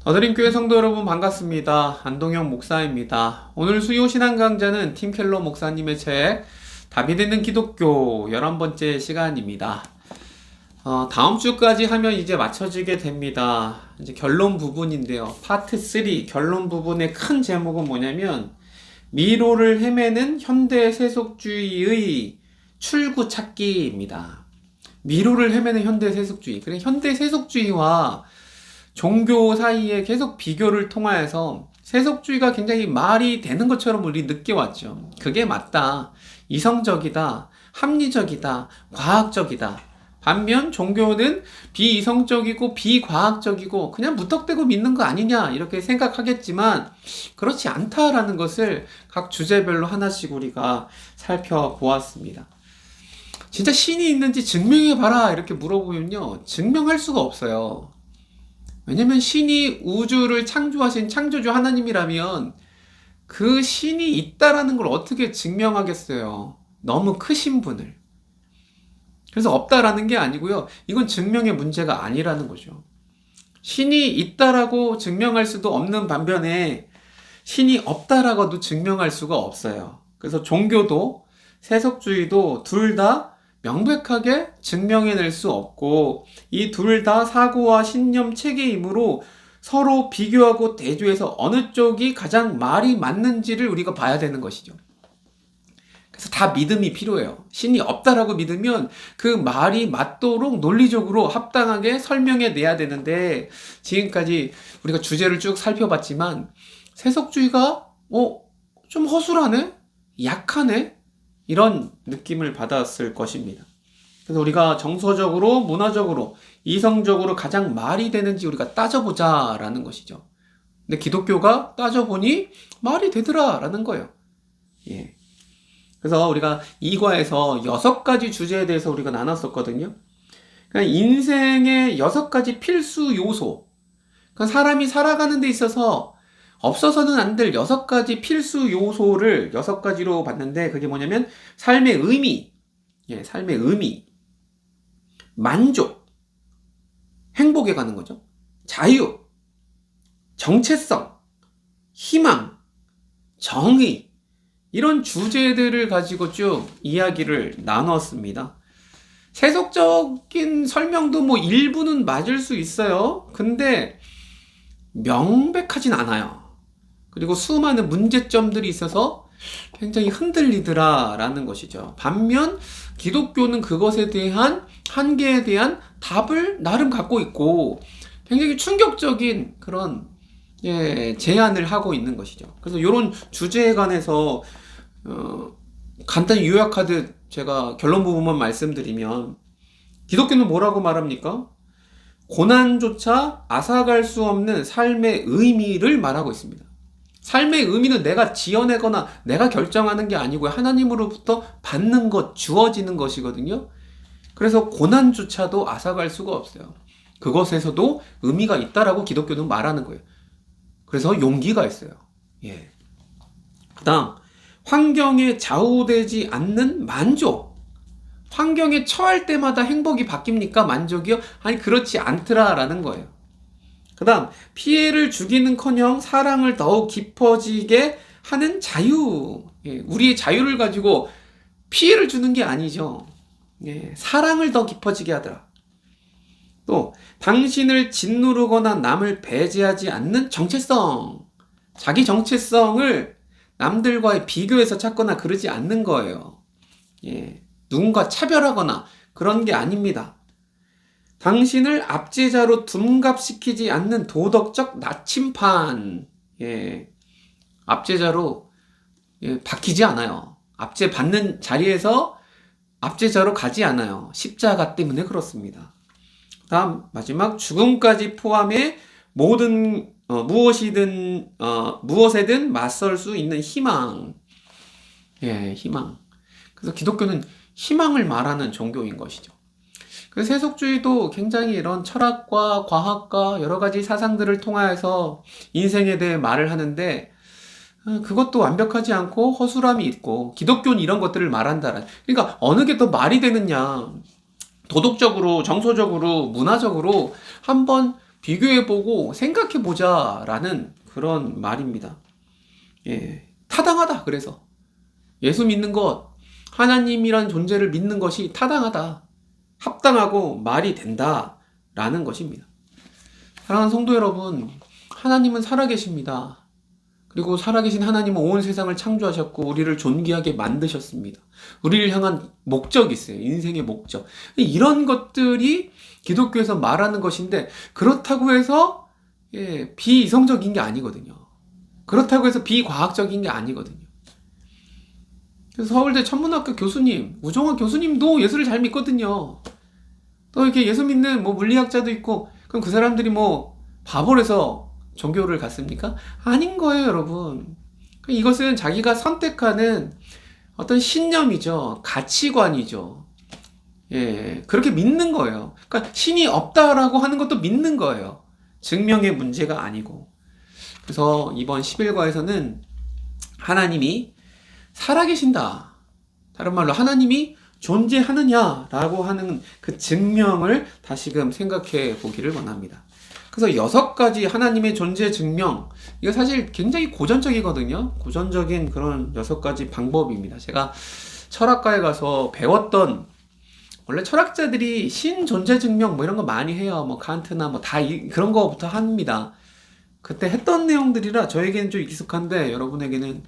더드림교회 성도 여러분 반갑습니다. 안동영 목사입니다. 오늘 수요 신앙 강좌는 팀 켈러 목사님의 책 답이 되는 기독교 11번째 시간입니다. 다음 주까지 하면 이제 맞춰지게 됩니다. 이제 결론 부분인데요. 파트 3 결론 부분의 큰 제목은 뭐냐면 미로를 헤매는 현대 세속주의의 출구 찾기입니다. 미로를 헤매는 현대 세속주의. 그래 현대 세속주의와 종교 사이에 계속 비교를 통하여서 세속주의가 굉장히 말이 되는 것처럼 우리 느껴왔죠. 그게 맞다. 이성적이다. 합리적이다. 과학적이다. 반면 종교는 비이성적이고 비과학적이고 그냥 무턱대고 믿는 거 아니냐 이렇게 생각하겠지만 그렇지 않다라는 것을 각 주제별로 하나씩 우리가 살펴보았습니다. 진짜 신이 있는지 증명해봐라 이렇게 물어보면요. 증명할 수가 없어요. 왜냐면 신이 우주를 창조하신 창조주 하나님이라면 그 신이 있다라는 걸 어떻게 증명하겠어요? 너무 크신 분을. 그래서 없다라는 게 아니고요. 이건 증명의 문제가 아니라는 거죠. 신이 있다라고 증명할 수도 없는 반면에 신이 없다라고도 증명할 수가 없어요. 그래서 종교도 세속주의도 둘 다 명백하게 증명해낼 수 없고 이 둘 다 사고와 신념 체계이므로 서로 비교하고 대조해서 어느 쪽이 가장 말이 맞는지를 우리가 봐야 되는 것이죠. 그래서 다 믿음이 필요해요. 신이 없다라고 믿으면 그 말이 맞도록 논리적으로 합당하게 설명해 내야 되는데 지금까지 우리가 주제를 쭉 살펴봤지만 세속주의가 좀 허술하네? 약하네? 이런 느낌을 받았을 것입니다. 그래서 우리가 정서적으로, 문화적으로, 이성적으로 가장 말이 되는지 우리가 따져보자라는 것이죠. 근데 기독교가 따져보니 말이 되더라라는 거예요. 예. 그래서 우리가 2과에서 6가지 주제에 대해서 우리가 나눴었거든요. 그러니까 인생의 6가지 필수 요소. 그러니까 사람이 살아가는 데 있어서 없어서는 안 될 6가지 필수 요소를 6가지로 봤는데 그게 뭐냐면 삶의 의미, 삶의 의미, 만족, 행복에 가는 거죠. 자유, 정체성, 희망, 정의 이런 주제들을 가지고 쭉 이야기를 나눴습니다. 세속적인 설명도 뭐 일부는 맞을 수 있어요. 근데 명백하진 않아요. 그리고 수많은 문제점들이 있어서 굉장히 흔들리더라라는 것이죠. 반면 기독교는 그것에 대한 한계에 대한 답을 나름 갖고 있고 굉장히 충격적인 그런 제안을 하고 있는 것이죠. 그래서 이런 주제에 관해서 간단히 요약하듯 제가 결론 부분만 말씀드리면 기독교는 뭐라고 말합니까? 고난조차 앗아갈 수 없는 삶의 의미를 말하고 있습니다. 삶의 의미는 내가 지어내거나 내가 결정하는 게 아니고 하나님으로부터 받는 것, 주어지는 것이거든요. 그래서 고난조차도 앗아갈 수가 없어요. 그것에서도 의미가 있다라고 기독교는 말하는 거예요. 그래서 용기가 있어요. 예. 그다음 환경에 좌우되지 않는 만족. 환경에 처할 때마다 행복이 바뀝니까? 만족이요? 아니 그렇지 않더라라는 거예요. 그 다음 피해를 주기는커녕 사랑을 더욱 깊어지게 하는 자유. 우리의 자유를 가지고 피해를 주는 게 아니죠. 사랑을 더 깊어지게 하더라. 또 당신을 짓누르거나 남을 배제하지 않는 정체성. 자기 정체성을 남들과의 비교해서 찾거나 그러지 않는 거예요. 누군가 차별하거나 그런 게 아닙니다. 당신을 압제자로 둔갑시키지 않는 도덕적 나침판. 압제자로 박히지 않아요. 압제받는 자리에서 압제자로 가지 않아요. 십자가 때문에 그렇습니다. 다음 마지막 죽음까지 포함해 모든 무엇에든 맞설 수 있는 희망. 희망. 그래서 기독교는 희망을 말하는 종교인 것이죠. 그래서 세속주의도 굉장히 이런 철학과 과학과 여러 가지 사상들을 통하여서 인생에 대해 말을 하는데 그것도 완벽하지 않고 허술함이 있고 기독교는 이런 것들을 말한다라. 그러니까 어느 게 더 말이 되느냐. 도덕적으로, 정서적으로, 문화적으로 한번 비교해보고 생각해보자라는 그런 말입니다. 예, 타당하다. 그래서 예수 믿는 것, 하나님이란 존재를 믿는 것이 타당하다, 합당하고 말이 된다라는 것입니다. 사랑하는 성도 여러분, 하나님은 살아계십니다. 그리고 살아계신 하나님은 온 세상을 창조하셨고 우리를 존귀하게 만드셨습니다. 우리를 향한 목적이 있어요. 인생의 목적. 이런 것들이 기독교에서 말하는 것인데, 그렇다고 해서 비이성적인 게 아니거든요. 그렇다고 해서 비과학적인 게 아니거든요. 그래서 서울대 천문학과 교수님, 우종화 교수님도 예수를 잘 믿거든요. 또 이렇게 예수 믿는 물리학자도 있고, 그럼 그 사람들이 바보라서 종교를 갔습니까? 아닌 거예요, 여러분. 이것은 자기가 선택하는 어떤 신념이죠. 가치관이죠. 예, 그렇게 믿는 거예요. 그러니까 신이 없다라고 하는 것도 믿는 거예요. 증명의 문제가 아니고. 그래서 이번 11과에서는 하나님이 살아계신다, 다른 말로 하나님이 존재하느냐라고 하는 그 증명을 다시금 생각해 보기를 원합니다. 그래서 6가지 하나님의 존재 증명, 이거 사실 굉장히 고전적이거든요. 고전적인 그런 6가지 방법입니다. 제가 철학과에 가서 배웠던, 원래 철학자들이 신 존재 증명 이런 거 많이 해요. 칸트나 다 그런 거부터 합니다. 그때 했던 내용들이라 저에게는 좀 익숙한데 여러분에게는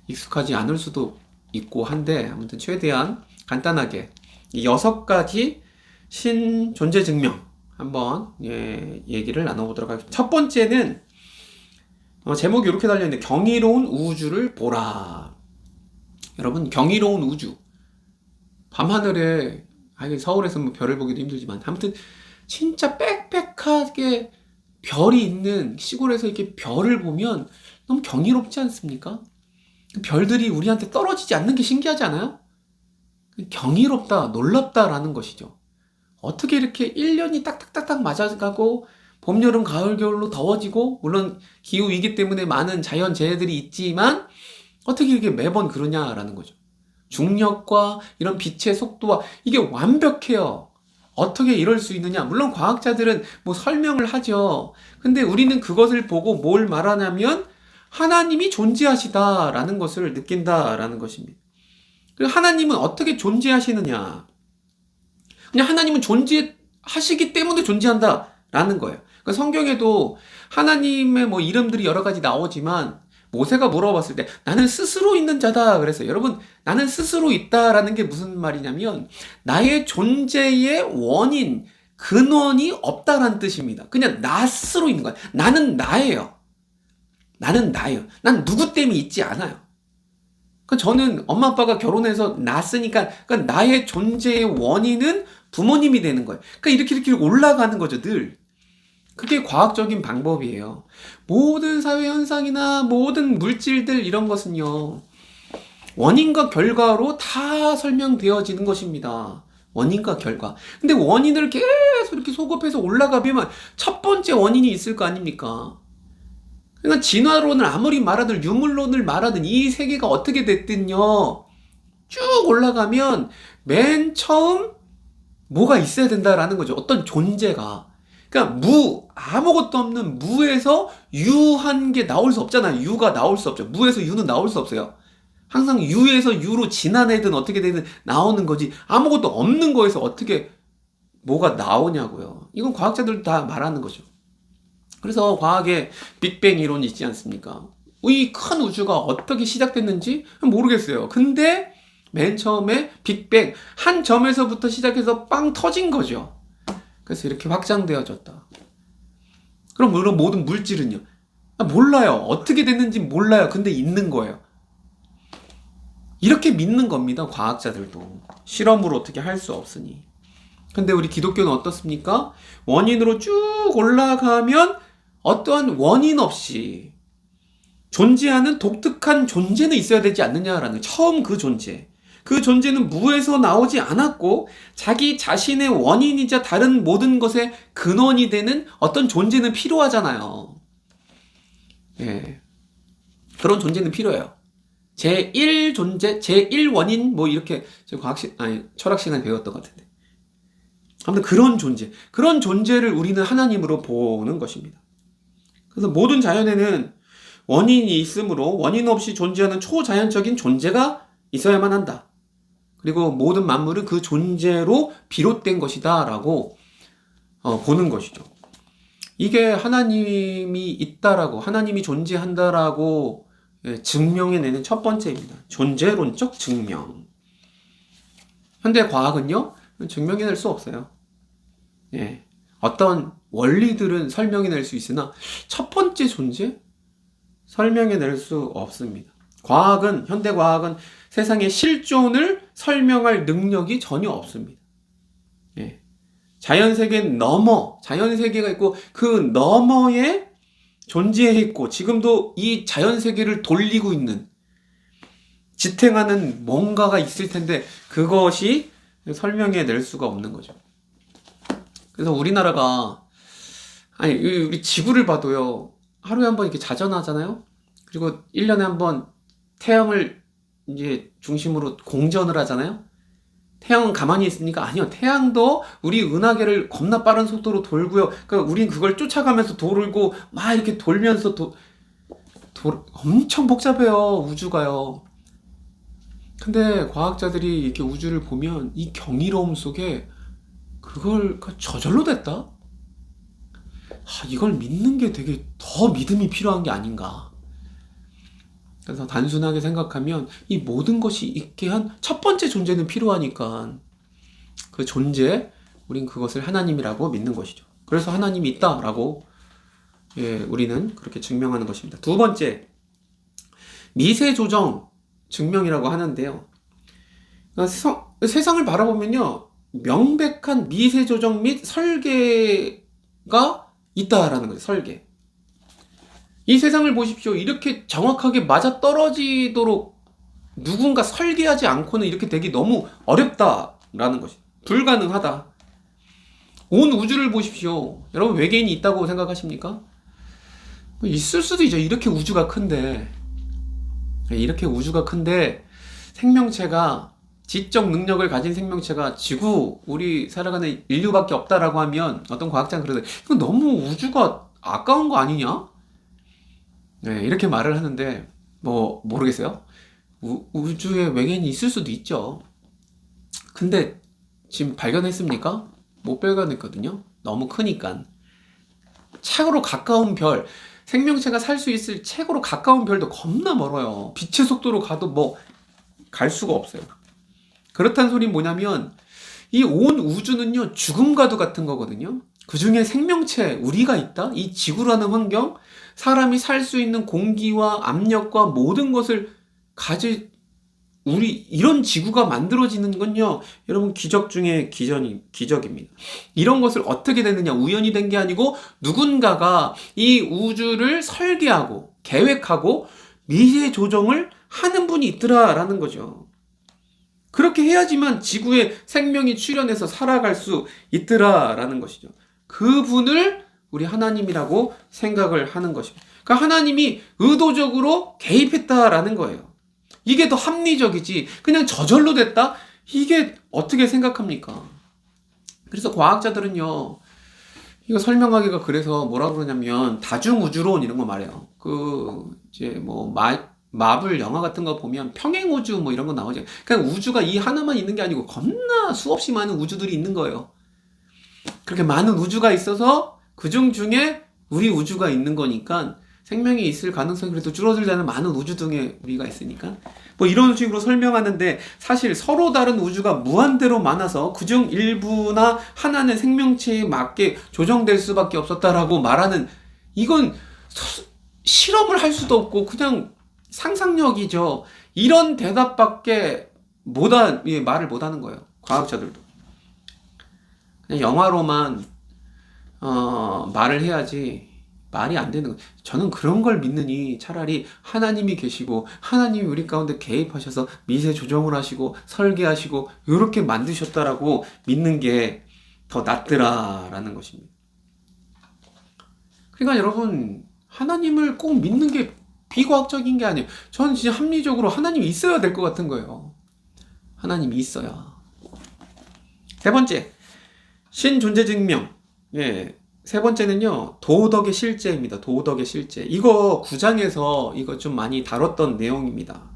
익숙하지 않을 수도 있고 한데, 아무튼 최대한 간단하게 이 6가지 신 존재 증명 한번 얘기를 나눠보도록 하겠습니다. 첫 번째는 제목이 이렇게 달려있는데, 경이로운 우주를 보라. 여러분, 경이로운 우주, 밤하늘에 서울에서 별을 보기도 힘들지만 아무튼 진짜 빽빽하게 별이 있는 시골에서 이렇게 별을 보면 너무 경이롭지 않습니까? 별들이 우리한테 떨어지지 않는 게 신기하지 않아요? 경이롭다, 놀랍다라는 것이죠. 어떻게 이렇게 1년이 딱딱딱딱 맞아가고 봄, 여름, 가을, 겨울로 더워지고, 물론 기후 위기 때문에 많은 자연 재해들이 있지만 어떻게 이렇게 매번 그러냐라는 거죠. 중력과 이런 빛의 속도와 이게 완벽해요. 어떻게 이럴 수 있느냐? 물론 과학자들은 설명을 하죠. 근데 우리는 그것을 보고 뭘 말하냐면 하나님이 존재하시다라는 것을 느낀다라는 것입니다. 그리고 하나님은 어떻게 존재하시느냐? 그냥 하나님은 존재하시기 때문에 존재한다라는 거예요. 그러니까 성경에도 하나님의 이름들이 여러 가지 나오지만, 모세가 물어봤을 때 나는 스스로 있는 자다 그랬어요. 여러분, 나는 스스로 있다라는 게 무슨 말이냐면 나의 존재의 원인, 근원이 없다라는 뜻입니다. 그냥 나 스스로 있는 거야. 나는 나예요. 나는 나예요. 난 누구 때문에 있지 않아요. 저는 엄마 아빠가 결혼해서 낳았으니까, 그러니까 나의 존재의 원인은 부모님이 되는 거예요. 그러니까 이렇게 올라가는 거죠, 늘. 그게 과학적인 방법이에요. 모든 사회 현상이나 모든 물질들, 이런 것은요, 원인과 결과로 다 설명되어지는 것입니다. 원인과 결과. 근데 원인을 계속 이렇게 소급해서 올라가면 첫 번째 원인이 있을 거 아닙니까? 그러니까 진화론을 아무리 말하든 유물론을 말하든 이 세계가 어떻게 됐든요, 쭉 올라가면 맨 처음 뭐가 있어야 된다라는 거죠. 어떤 존재가. 그러니까 아무것도 없는 무에서 유한 게 나올 수 없잖아요. 유가 나올 수 없죠. 무에서 유는 나올 수 없어요. 항상 유에서 유로 진화되든 어떻게 되든 나오는 거지, 아무것도 없는 거에서 어떻게 뭐가 나오냐고요. 이건 과학자들도 다 말하는 거죠. 그래서 과학의 빅뱅 이론이 있지 않습니까? 이 큰 우주가 어떻게 시작됐는지 모르겠어요. 근데 맨 처음에 빅뱅, 한 점에서부터 시작해서 빵 터진 거죠. 그래서 이렇게 확장되어졌다. 그럼 물론 모든 물질은요? 몰라요. 어떻게 됐는지 몰라요. 근데 있는 거예요. 이렇게 믿는 겁니다. 과학자들도. 실험으로 어떻게 할 수 없으니. 근데 우리 기독교는 어떻습니까? 원인으로 쭉 올라가면 어떠한 원인 없이 존재하는 독특한 존재는 있어야 되지 않느냐라는, 처음 그 존재. 그 존재는 무에서 나오지 않았고 자기 자신의 원인이자 다른 모든 것의 근원이 되는 어떤 존재는 필요하잖아요. 예. 그런 존재는 필요해요. 제1 존재, 제1 원인, 이렇게 철학 시간에 배웠던 것 같은데. 아무튼 그런 존재를 우리는 하나님으로 보는 것입니다. 그래서 모든 자연에는 원인이 있으므로 원인 없이 존재하는 초자연적인 존재가 있어야만 한다. 그리고 모든 만물은 그 존재로 비롯된 것이다 라고 보는 것이죠. 이게 하나님이 있다라고, 하나님이 존재한다라고 증명해내는 첫 번째입니다. 존재론적 증명. 현대 과학은요, 증명해낼 수 없어요. 예. 어떤 원리들은 설명해낼 수 있으나 첫 번째 존재? 설명해낼 수 없습니다. 현대 과학은 세상의 실존을 설명할 능력이 전혀 없습니다. 예. 자연세계가 있고 그 너머에 존재했고 지금도 이 자연세계를 돌리고 있는 지탱하는 뭔가가 있을 텐데 그것이 설명해낼 수가 없는 거죠. 그래서 우리나라가 우리 지구를 봐도요, 하루에 한 번 이렇게 자전하잖아요. 그리고 1년에 한 번 태양을 이제 중심으로 공전을 하잖아요. 태양은 가만히 있습니까? 아니요. 태양도 우리 은하계를 겁나 빠른 속도로 돌고요. 그러니까 우린 그걸 쫓아가면서 돌고 막 이렇게 돌면서 엄청 복잡해요. 우주가요. 근데 과학자들이 이렇게 우주를 보면 이 경이로움 속에 그걸 저절로 됐다? 이걸 믿는 게 되게 더 믿음이 필요한 게 아닌가. 그래서 단순하게 생각하면 이 모든 것이 있게 한 첫 번째 존재는 필요하니까 그 존재, 우린 그것을 하나님이라고 믿는 것이죠. 그래서 하나님이 있다라고 우리는 그렇게 증명하는 것입니다. 두 번째, 미세조정 증명이라고 하는데요. 그러니까 세상을 바라보면요, 명백한 미세조정 및 설계가 있다라는 거예요. 설계. 이 세상을 보십시오. 이렇게 정확하게 맞아떨어지도록 누군가 설계하지 않고는 이렇게 되기 너무 어렵다라는 것이 불가능하다. 온 우주를 보십시오. 여러분, 외계인이 있다고 생각하십니까? 있을 수도 있죠. 이렇게 우주가 큰데 생명체가, 지적 능력을 가진 생명체가 우리 살아가는 인류밖에 없다라고 하면 어떤 과학자는 그러더라고요. 이거 너무 우주가 아까운 거 아니냐? 네, 이렇게 말을 하는데 모르겠어요. 우주에 외계인이 있을 수도 있죠. 근데 지금 발견했습니까? 못 발견했거든요. 너무 크니까. 최고로 가까운 별, 생명체가 살 수 있을 최고로 가까운 별도 겁나 멀어요. 빛의 속도로 가도 갈 수가 없어요. 그렇다는 소리는 뭐냐면 이 온 우주는요, 죽음과도 같은 거거든요. 그 중에 생명체, 우리가 있다? 이 지구라는 환경, 사람이 살 수 있는 공기와 압력과 모든 것을 이런 지구가 만들어지는 건요, 여러분, 기적 중에 기적입니다. 이런 것을 어떻게 됐느냐, 우연히 된 게 아니고 누군가가 이 우주를 설계하고 계획하고 미세 조정을 하는 분이 있더라라는 거죠. 그렇게 해야지만 지구에 생명이 출현해서 살아갈 수 있더라라는 것이죠. 그분을 우리 하나님이라고 생각을 하는 것입니다. 그러니까 하나님이 의도적으로 개입했다라는 거예요. 이게 더 합리적이지 그냥 저절로 됐다? 이게 어떻게 생각합니까? 그래서 과학자들은요, 이거 설명하기가 그래서 뭐라 그러냐면 다중우주론 이런 거 말해요. 마블 영화 같은 거 보면 평행우주 이런 거 나오죠. 그냥 우주가 이 하나만 있는 게 아니고 겁나 수없이 많은 우주들이 있는 거예요. 그렇게 많은 우주가 있어서 그중 중에 우리 우주가 있는 거니까 생명이 있을 가능성이 그래도 줄어들자는 많은 우주 등에 우리가 있으니까 이런 식으로 설명하는데, 사실 서로 다른 우주가 무한대로 많아서 그중 일부나 하나는 생명체에 맞게 조정될 수밖에 없었다라고 말하는, 이건 실험을 할 수도 없고 그냥 상상력이죠. 이런 대답밖에 말을 못하는 거예요. 과학자들도. 그냥 영화로만 말을 해야지 말이 안 되는 거예요. 저는 그런 걸 믿느니 차라리 하나님이 계시고 하나님이 우리 가운데 개입하셔서 미세 조정을 하시고 설계하시고 이렇게 만드셨다라고 믿는 게 더 낫더라라는 것입니다. 그러니까 여러분, 하나님을 꼭 믿는 게 비과학적인 게 아니에요. 저는 진짜 합리적으로 하나님이 있어야 될 것 같은 거예요. 하나님이 있어야. 세 번째, 신존재 증명. 예. 세 번째는요, 도덕의 실제입니다. 도덕의 실제. 이거 9장에서 이거 좀 많이 다뤘던 내용입니다.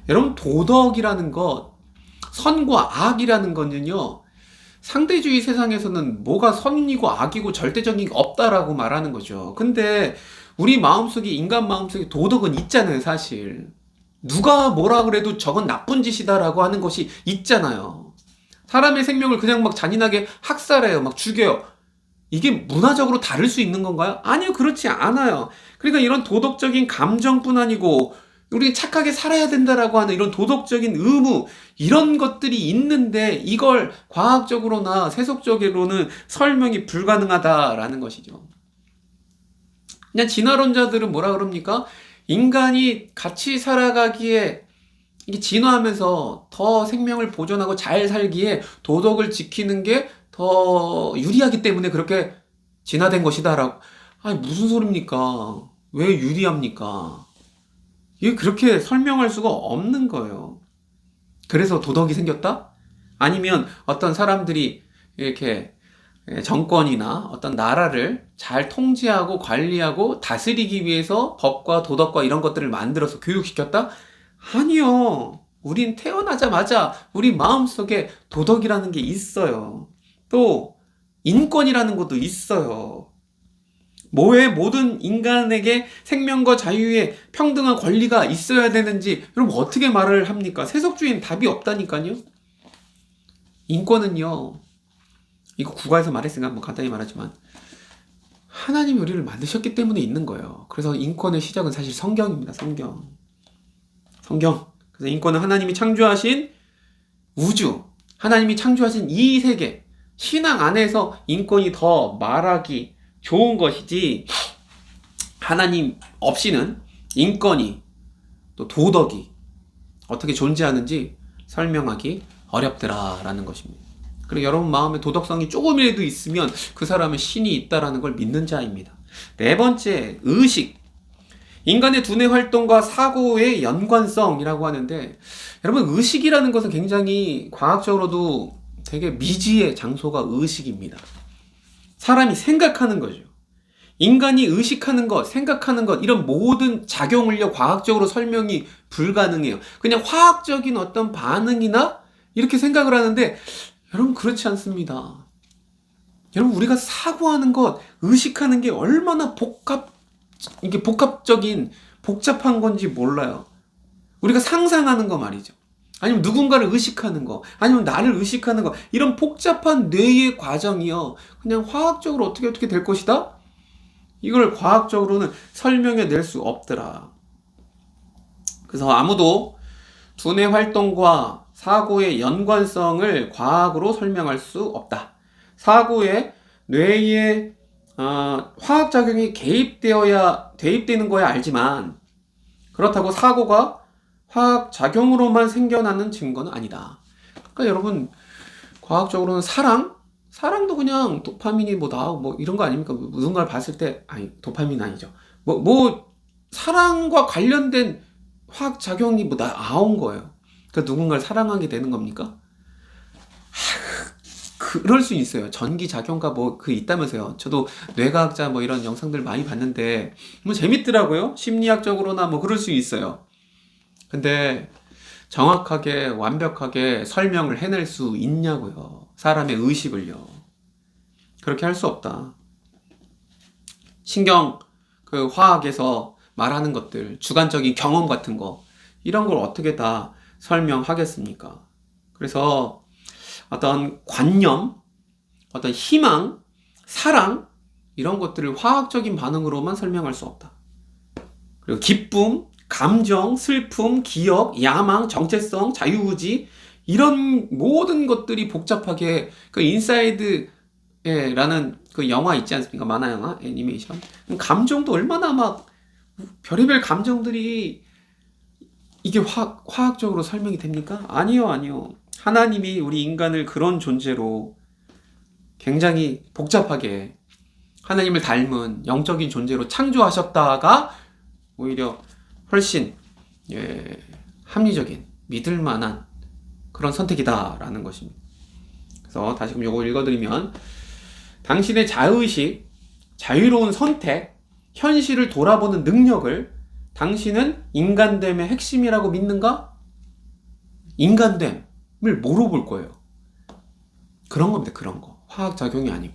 여러분, 도덕이라는 것, 선과 악이라는 거는요, 상대주의 세상에서는 뭐가 선이고 악이고 절대적인 게 없다라고 말하는 거죠. 근데 우리 마음속에, 인간 마음속에 도덕은 있잖아요, 사실. 누가 뭐라 그래도 저건 나쁜 짓이다라고 하는 것이 있잖아요. 사람의 생명을 그냥 막 잔인하게 학살해요. 막 죽여요. 이게 문화적으로 다를 수 있는 건가요? 아니요, 그렇지 않아요. 그러니까 이런 도덕적인 감정뿐 아니고 우리 착하게 살아야 된다라고 하는 이런 도덕적인 의무, 이런 것들이 있는데 이걸 과학적으로나 세속적으로는 설명이 불가능하다라는 것이죠. 그냥 진화론자들은 뭐라 그럽니까? 인간이 같이 살아가기에, 이게 진화하면서 더 생명을 보존하고 잘 살기에 도덕을 지키는 게 더 유리하기 때문에 그렇게 진화된 것이다라고. 아니, 무슨 소리입니까? 왜 유리합니까? 이게 그렇게 설명할 수가 없는 거예요. 그래서 도덕이 생겼다? 아니면 어떤 사람들이 이렇게 정권이나 어떤 나라를 잘 통제하고 관리하고 다스리기 위해서 법과 도덕과 이런 것들을 만들어서 교육시켰다? 아니요. 우린 태어나자마자 우리 마음속에 도덕이라는 게 있어요. 또 인권이라는 것도 있어요. 뭐에 모든 인간에게 생명과 자유의 평등한 권리가 있어야 되는지 여러분 어떻게 말을 합니까? 세속주의는 답이 없다니까요. 인권은요, 이거 국어에서 말했으니까 한번 간단히 말하지만 하나님이 우리를 만드셨기 때문에 있는 거예요. 그래서 인권의 시작은 사실 성경입니다. 성경. 그래서 인권은 하나님이 창조하신 우주, 하나님이 창조하신 이 세계, 신앙 안에서 인권이 더 말하기 좋은 것이지, 하나님 없이는 인권이 또 도덕이 어떻게 존재하는지 설명하기 어렵더라라는 것입니다. 그리고 여러분 마음에 도덕성이 조금이라도 있으면 그 사람은 신이 있다라는 걸 믿는 자입니다. 네 번째, 의식. 인간의 두뇌 활동과 사고의 연관성이라고 하는데, 여러분 의식이라는 것은 굉장히 과학적으로도 되게 미지의 장소가 의식입니다. 사람이 생각하는 거죠. 인간이 의식하는 것, 생각하는 것, 이런 모든 작용을요, 과학적으로 설명이 불가능해요. 그냥 화학적인 어떤 반응이나 이렇게 생각을 하는데, 여러분 그렇지 않습니다. 여러분 우리가 사고하는 것, 의식하는 게 얼마나 이게 복합적인, 복잡한 건지 몰라요. 우리가 상상하는 거 말이죠. 아니면 누군가를 의식하는 거, 아니면 나를 의식하는 거, 이런 복잡한 뇌의 과정이요, 그냥 화학적으로 어떻게 될 것이다? 이걸 과학적으로는 설명해 낼 수 없더라. 그래서 아무도 두뇌 활동과 사고의 연관성을 과학으로 설명할 수 없다. 사고에 뇌의 화학작용이 대입되는 거야 알지만, 그렇다고 사고가 화학작용으로만 생겨나는 증거는 아니다. 그러니까 여러분, 과학적으로는 사랑도 그냥 도파민이 뭐 나오고 뭐 이런 거 아닙니까? 누군가를 봤을 때, 아니, 도파민 아니죠. 사랑과 관련된 화학작용이 뭐 나온 거예요. 그러니까 누군가를 사랑하게 되는 겁니까? 그럴 수 있어요. 전기작용가 뭐 있다면서요. 저도 뇌과학자 뭐 이런 영상들 많이 봤는데 뭐 재밌더라고요. 심리학적으로나 뭐 그럴 수 있어요. 근데 정확하게 완벽하게 설명을 해낼 수 있냐고요. 사람의 의식을요. 그렇게 할 수 없다. 신경 화학에서 말하는 것들, 주관적인 경험 같은 거, 이런 걸 어떻게 다 설명하겠습니까? 그래서 어떤 관념, 어떤 희망, 사랑, 이런 것들을 화학적인 반응으로만 설명할 수 없다. 그리고 기쁨, 감정, 슬픔, 기억, 야망, 정체성, 자유의지, 이런 모든 것들이 복잡하게 인사이드라는 영화 있지 않습니까? 만화 영화, 애니메이션. 감정도 얼마나 막 별의별 감정들이, 이게 화학적으로 설명이 됩니까? 아니요. 하나님이 우리 인간을 그런 존재로 굉장히 복잡하게 하나님을 닮은 영적인 존재로 창조하셨다가 오히려 훨씬 합리적인, 믿을 만한 그런 선택이다라는 것입니다. 그래서 다시금 요거 읽어드리면, 당신의 자의식, 자유로운 선택, 현실을 돌아보는 능력을 당신은 인간됨의 핵심이라고 믿는가? 인간됨을 뭐로 볼 거예요? 그런 겁니다. 그런 거. 화학작용이 아니고.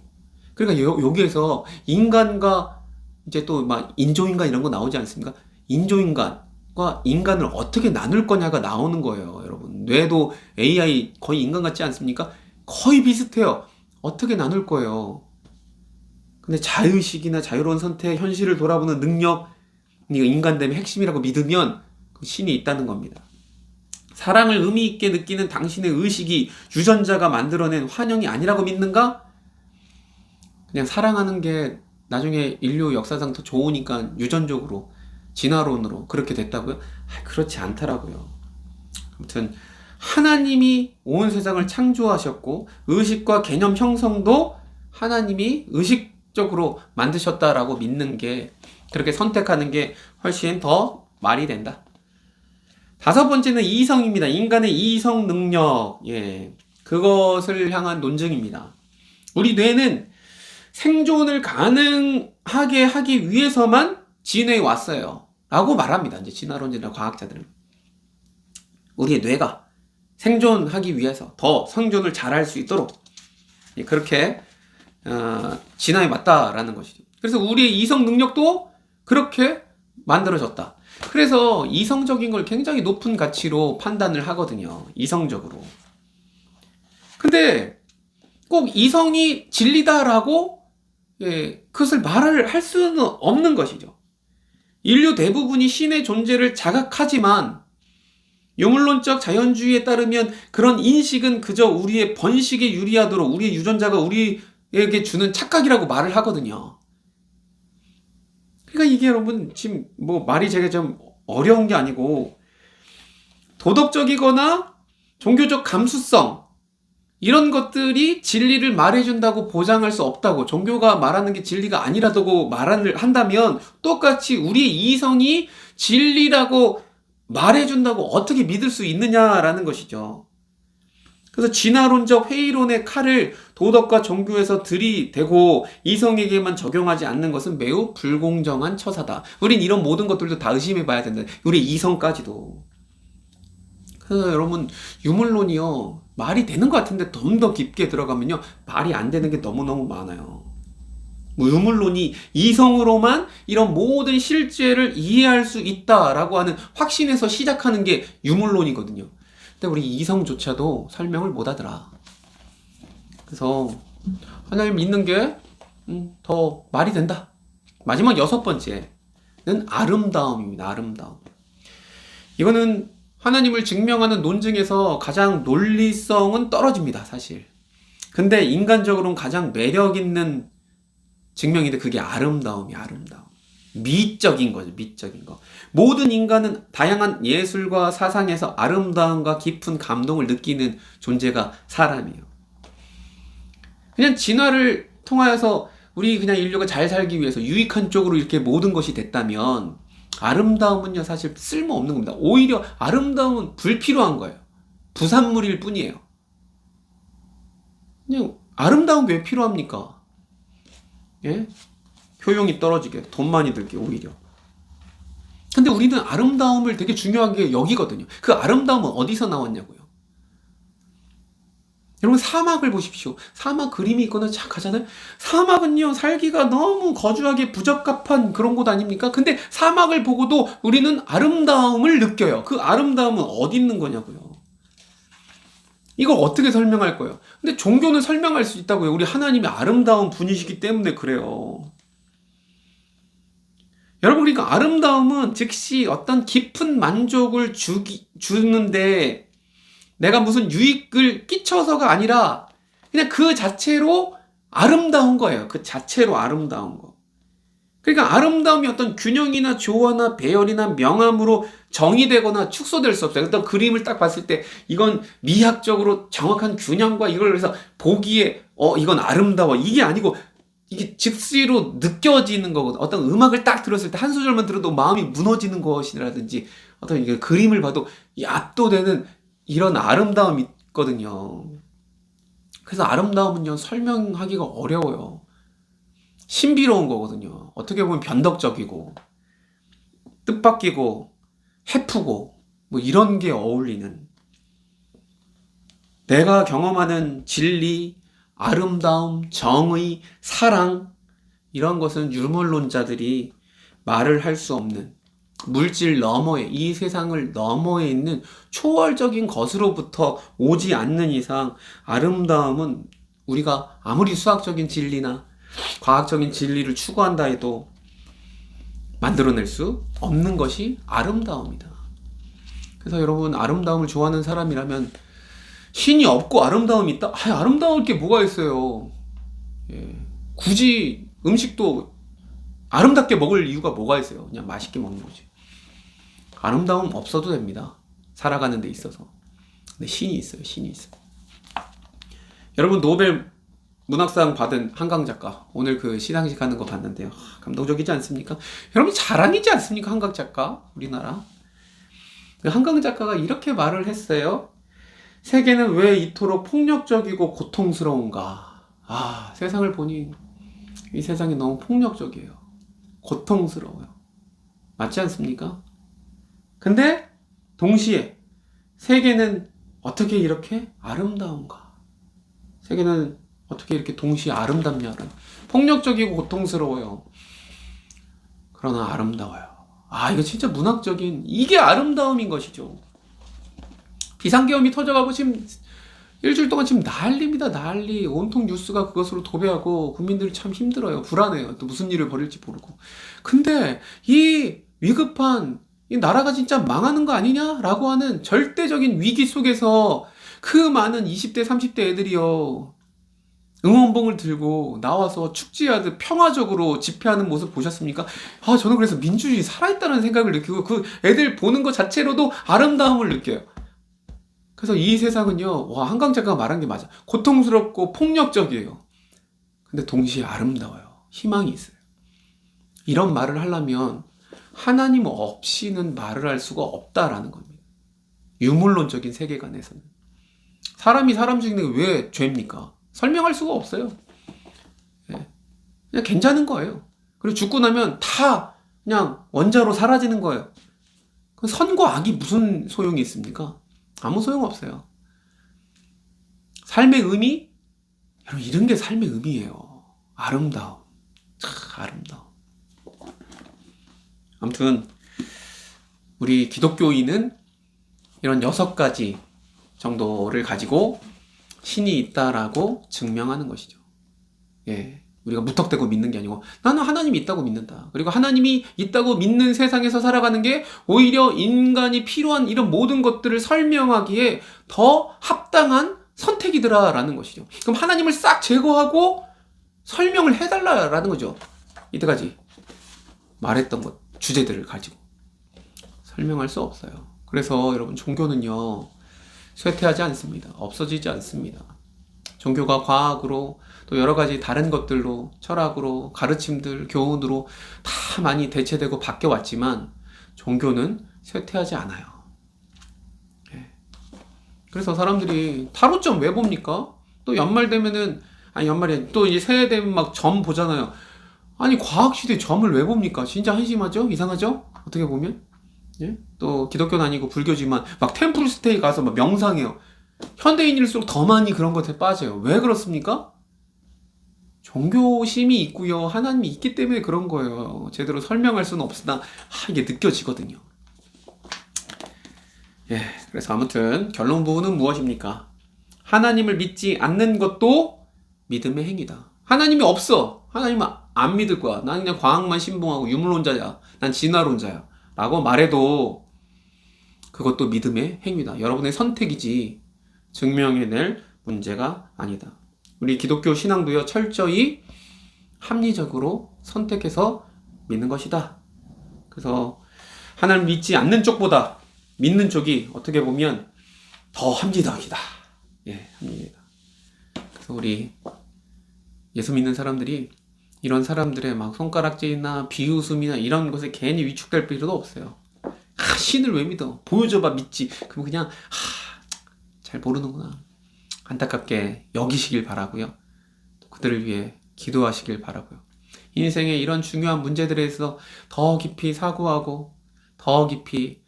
그러니까 여기에서 인간과 이제 또 막 인조인간 이런 거 나오지 않습니까? 인조인간과 인간을 어떻게 나눌 거냐가 나오는 거예요, 여러분. 뇌도 AI 거의 인간 같지 않습니까? 거의 비슷해요. 어떻게 나눌 거예요? 근데 자유의식이나 자유로운 선택, 현실을 돌아보는 능력, 이거 인간됨의 핵심이라고 믿으면 신이 있다는 겁니다. 사랑을 의미 있게 느끼는 당신의 의식이 유전자가 만들어낸 환영이 아니라고 믿는가? 그냥 사랑하는 게 나중에 인류 역사상 더 좋으니까 유전적으로, 진화론으로 그렇게 됐다고요? 그렇지 않더라고요. 아무튼 하나님이 온 세상을 창조하셨고 의식과 개념 형성도 하나님이 의식적으로 만드셨다라고 믿는 게, 그렇게 선택하는 게 훨씬 더 말이 된다. 다섯 번째는 이성입니다. 인간의 이성 능력. 그것을 향한 논증입니다. 우리 뇌는 생존을 가능하게 하기 위해서만 진화해 왔어요. 라고 말합니다. 이제 진화론자나 과학자들은. 우리의 뇌가 생존하기 위해서 더 생존을 잘할 수 있도록 그렇게 진화해 왔다라는 것이죠. 그래서 우리의 이성 능력도 그렇게 만들어졌다. 그래서 이성적인 걸 굉장히 높은 가치로 판단을 하거든요. 이성적으로. 근데 꼭 이성이 진리다라고 그것을 말을 할 수는 없는 것이죠. 인류 대부분이 신의 존재를 자각하지만 유물론적 자연주의에 따르면 그런 인식은 그저 우리의 번식에 유리하도록 우리의 유전자가 우리에게 주는 착각이라고 말을 하거든요. 그러니까 이게 여러분 지금 뭐 말이 제가 좀 어려운 게 아니고, 도덕적이거나 종교적 감수성 이런 것들이 진리를 말해준다고 보장할 수 없다고, 종교가 말하는 게 진리가 아니라고 말을 한다면 똑같이 우리의 이성이 진리라고 말해준다고 어떻게 믿을 수 있느냐라는 것이죠. 그래서 진화론적 회의론의 칼을 도덕과 종교에서 들이대고 이성에게만 적용하지 않는 것은 매우 불공정한 처사다. 우린 이런 모든 것들도 다 의심해 봐야 된다. 우리 이성까지도. 그래서 여러분 유물론이요, 말이 되는 것 같은데 좀 더 깊게 들어가면요 말이 안 되는 게 너무너무 많아요. 유물론이 이성으로만 이런 모든 실제를 이해할 수 있다라고 하는 확신에서 시작하는 게 유물론이거든요. 근데 우리 이성조차도 설명을 못 하더라. 그래서 하나님 믿는 게 더 말이 된다. 마지막 여섯 번째는 아름다움입니다. 아름다움. 이거는 하나님을 증명하는 논증에서 가장 논리성은 떨어집니다, 사실. 근데 인간적으로는 가장 매력 있는 증명인데 그게 아름다움이야, 아름다움. 미적인 거죠, 미적인 거. 모든 인간은 다양한 예술과 사상에서 아름다움과 깊은 감동을 느끼는 존재가 사람이에요. 그냥 진화를 통하여서 우리 그냥 인류가 잘 살기 위해서 유익한 쪽으로 이렇게 모든 것이 됐다면 아름다움은요 사실 쓸모없는 겁니다. 오히려 아름다움은 불필요한 거예요. 부산물일 뿐이에요. 그냥 아름다운 게 왜 필요합니까? 예? 효용이 떨어지게, 돈 많이 들게 오히려. 근데 우리는 아름다움을 되게 중요하게 여기거든요. 그 아름다움은 어디서 나왔냐고요. 여러분 사막을 보십시오. 사막 그림이 있거나 참 가잖아요. 사막은요 살기가 너무 거주하기 부적합한 그런 곳 아닙니까? 근데 사막을 보고도 우리는 아름다움을 느껴요. 그 아름다움은 어디 있는 거냐고요. 이걸 어떻게 설명할 거예요? 근데 종교는 설명할 수 있다고요. 우리 하나님이 아름다운 분이시기 때문에 그래요. 여러분 그러니까 아름다움은 즉시 어떤 깊은 만족을 주는데 내가 무슨 유익을 끼쳐서가 아니라 그냥 그 자체로 아름다운 거예요. 그 자체로 아름다운 거. 그러니까 아름다움이 어떤 균형이나 조화나 배열이나 명암으로 정의되거나 축소될 수 없어요. 어떤 그림을 딱 봤을 때 이건 미학적으로 정확한 균형과 이걸 그래서 보기에 이건 아름다워 이게 아니고 이게 즉시로 느껴지는 거거든. 어떤 음악을 딱 들었을 때 한 소절만 들어도 마음이 무너지는 것이라든지 어떤 이게 그림을 봐도 압도되는 이런 아름다움이 있거든요. 그래서 아름다움은요, 설명하기가 어려워요. 신비로운 거거든요. 어떻게 보면 변덕적이고, 뜻밖이고, 해프고, 뭐 이런 게 어울리는, 내가 경험하는 진리, 아름다움, 정의, 사랑, 이런 것은 유물론자들이 말을 할 수 없는, 물질 너머에, 이 세상을 너머에 있는 초월적인 것으로부터 오지 않는 이상 아름다움은 우리가 아무리 수학적인 진리나 과학적인 진리를 추구한다 해도 만들어낼 수 없는 것이 아름다움이다. 그래서 여러분, 아름다움을 좋아하는 사람이라면 신이 없고 아름다움이 있다? 아름다울 게 뭐가 있어요. 예. 굳이 음식도 아름답게 먹을 이유가 뭐가 있어요. 그냥 맛있게 먹는 거지. 아름다움 없어도 됩니다. 살아가는 데 있어서. 근데 신이 있어요. 신이 있어요. 여러분, 노벨 문학상 받은 한강 작가, 오늘 그 시상식 하는 거 봤는데요. 감동적이지 않습니까? 여러분, 자랑이지 않습니까? 한강 작가, 우리나라. 그 한강 작가가 이렇게 말을 했어요. 세계는 왜 이토록 폭력적이고 고통스러운가? 세상을 보니 이 세상이 너무 폭력적이에요. 고통스러워요. 맞지 않습니까? 근데 동시에 세계는 어떻게 이렇게 아름다운가? 세계는 어떻게 이렇게 동시에 아름답냐는, 폭력적이고 고통스러워요. 그러나 아름다워요. 이거 진짜 문학적인, 이게 아름다움인 것이죠. 비상계엄이 터져가고 지금 일주일 동안 지금 난리입니다. 난리. 온통 뉴스가 그것으로 도배하고 국민들이 참 힘들어요. 불안해요. 또 무슨 일을 벌일지 모르고. 근데 이 위급한, 이 나라가 진짜 망하는 거 아니냐라고 하는 절대적인 위기 속에서 그 많은 20대, 30대 애들이요, 응원봉을 들고 나와서 축제하듯 평화적으로 집회하는 모습 보셨습니까? 저는 그래서 민주주의 살아있다는 생각을 느끼고, 그 애들 보는 것 자체로도 아름다움을 느껴요. 그래서 이 세상은요, 한강 작가가 말한 게 맞아. 고통스럽고 폭력적이에요. 근데 동시에 아름다워요. 희망이 있어요. 이런 말을 하려면 하나님 없이는 말을 할 수가 없다라는 겁니다. 유물론적인 세계관에서는. 사람이 사람 죽이는 게 왜 죄입니까? 설명할 수가 없어요. 그냥 괜찮은 거예요. 그리고 죽고 나면 다 그냥 원자로 사라지는 거예요. 선과 악이 무슨 소용이 있습니까? 아무 소용 없어요. 삶의 의미? 여러분, 이런 게 삶의 의미예요. 아름다움. 참 아름다움. 아무튼 우리 기독교인은 이런 6가지 정도를 가지고 신이 있다라고 증명하는 것이죠. 우리가 무턱대고 믿는 게 아니고, 나는 하나님이 있다고 믿는다. 그리고 하나님이 있다고 믿는 세상에서 살아가는 게 오히려 인간이 필요한 이런 모든 것들을 설명하기에 더 합당한 선택이더라라는 것이죠. 그럼 하나님을 싹 제거하고 설명을 해달라라는 거죠. 이때까지 말했던 것, 주제들을 가지고 설명할 수 없어요. 그래서 여러분, 종교는요, 쇠퇴하지 않습니다. 없어지지 않습니다. 종교가 과학으로, 또 여러 가지 다른 것들로, 철학으로, 가르침들, 교훈으로 다 많이 대체되고 바뀌어왔지만 종교는 쇠퇴하지 않아요. 그래서 사람들이 타로점 왜 봅니까? 또 연말 되면은, 연말에 또 이제 새해 되면 막 점 보잖아요. 과학시대 점을 왜 봅니까? 진짜 한심하죠? 이상하죠? 어떻게 보면? 또 기독교는 아니고 불교지만 막 템플스테이 가서 막 명상해요. 현대인일수록 더 많이 그런 것에 빠져요. 왜 그렇습니까? 종교심이 있고요, 하나님이 있기 때문에 그런 거예요. 제대로 설명할 수는 없으나 이게 느껴지거든요. 그래서 아무튼 결론 부분은 무엇입니까? 하나님을 믿지 않는 것도 믿음의 행위다. 하나님이 없어. 하나님은 안 믿을 거야. 난 그냥 과학만 신봉하고 유물론자야. 난 진화론자야. 라고 말해도 그것도 믿음의 행위다. 여러분의 선택이지 증명해낼 문제가 아니다. 우리 기독교 신앙도요, 철저히 합리적으로 선택해서 믿는 것이다. 그래서 하나님 믿지 않는 쪽보다 믿는 쪽이 어떻게 보면 더 합리적이다. 합리적이다. 그래서 우리 예수 믿는 사람들이 이런 사람들의 막 손가락질이나 비웃음이나 이런 것에 괜히 위축될 필요도 없어요. 신을 왜 믿어? 보여줘봐 믿지. 그럼 그냥 잘 모르는구나. 안타깝게 여기시길 바라고요. 그들을 위해 기도하시길 바라고요. 인생의 이런 중요한 문제들에 있어서 더 깊이 사고하고 더 깊이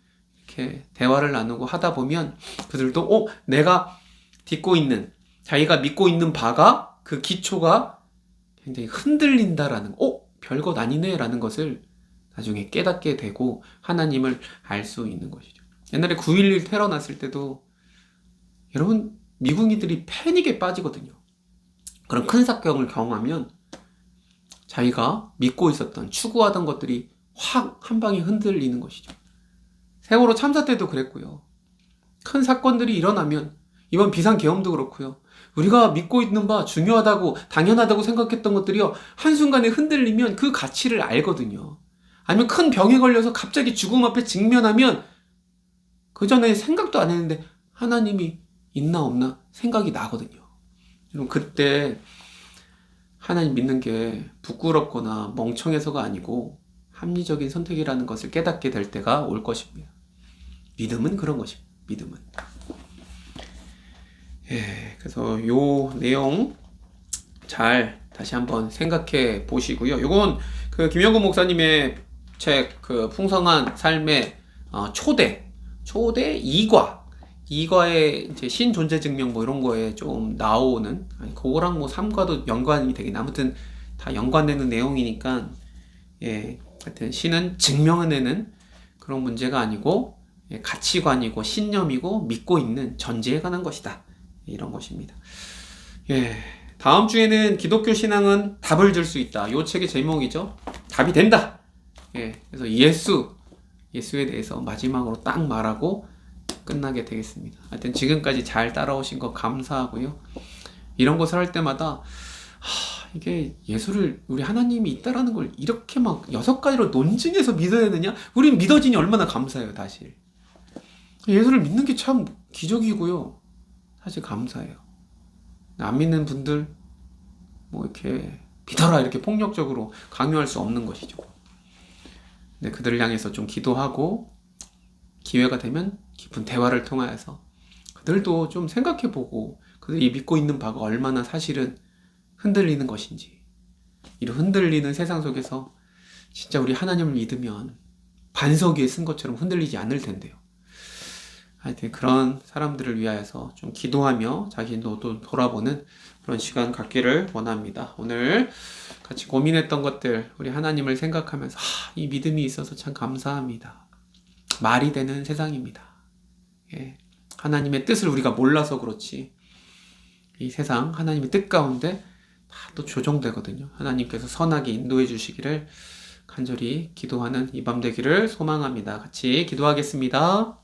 이렇게 대화를 나누고 하다 보면 그들도 내가 딛고 있는 자기가 믿고 있는 바가 그 기초가 굉장히 흔들린다라는 별것 아니네 라는 것을 나중에 깨닫게 되고 하나님을 알 수 있는 것이죠. 옛날에 9.11 테러 났을 때도 여러분 미국인들이 패닉에 빠지거든요. 그런 큰 사건을 경험하면 자기가 믿고 있었던 추구하던 것들이 확 한 방에 흔들리는 것이죠. 세월호 참사 때도 그랬고요. 큰 사건들이 일어나면 이번 비상계엄도 그렇고요. 우리가 믿고 있는 바 중요하다고 당연하다고 생각했던 것들이요. 한순간에 흔들리면 그 가치를 알거든요. 아니면 큰 병에 걸려서 갑자기 죽음 앞에 직면하면 그 전에 생각도 안 했는데 하나님이 있나 없나 생각이 나거든요. 여러분 그때 하나님 믿는 게 부끄럽거나 멍청해서가 아니고 합리적인 선택이라는 것을 깨닫게 될 때가 올 것입니다. 믿음은 그런 것입니다. 믿음은. 그래서 요 내용 잘 다시 한번 생각해 보시고요. 요건 그 김영근 목사님의 책 그 풍성한 삶의 초대 2과의 이제 신존재 증명 뭐 이런 거에 좀 나오는 그거랑 뭐 3과도 연관이 되긴 아무튼 다 연관되는 내용이니까 하여튼 신은 증명해내는 그런 문제가 아니고 가치관이고 신념이고 믿고 있는 전제에 관한 것이다. 이런 것입니다. 다음 주에는 기독교 신앙은 답을 줄 수 있다. 이 책의 제목이죠. 답이 된다. 그래서 예수에 대해서 마지막으로 딱 말하고 끝나게 되겠습니다. 하여튼 지금까지 잘 따라오신 거 감사하고요. 이런 것을 할 때마다 이게 예수를 우리 하나님이 있다라는 걸 이렇게 막 6가지로 논증해서 믿어야 되느냐? 우린 믿어지니 얼마나 감사해요. 사실 예수를 믿는 게 참 기적이고요. 사실 감사해요. 안 믿는 분들 뭐 이렇게 믿어라 이렇게 폭력적으로 강요할 수 없는 것이죠. 근데 그들을 향해서 좀 기도하고 기회가 되면 깊은 대화를 통하여서 그들도 좀 생각해보고 그들이 믿고 있는 바가 얼마나 사실은 흔들리는 것인지, 이런 흔들리는 세상 속에서 진짜 우리 하나님을 믿으면 반석 위에 쓴 것처럼 흔들리지 않을 텐데요. 하여튼 그런 사람들을 위하여서 좀 기도하며 자신도 또 돌아보는 그런 시간 갖기를 원합니다. 오늘 같이 고민했던 것들 우리 하나님을 생각하면서 이 믿음이 있어서 참 감사합니다. 말이 되는 세상입니다. 하나님의 뜻을 우리가 몰라서 그렇지 이 세상 하나님의 뜻 가운데 다 또 조정되거든요. 하나님께서 선하게 인도해 주시기를 간절히 기도하는 이 밤 되기를 소망합니다. 같이 기도하겠습니다.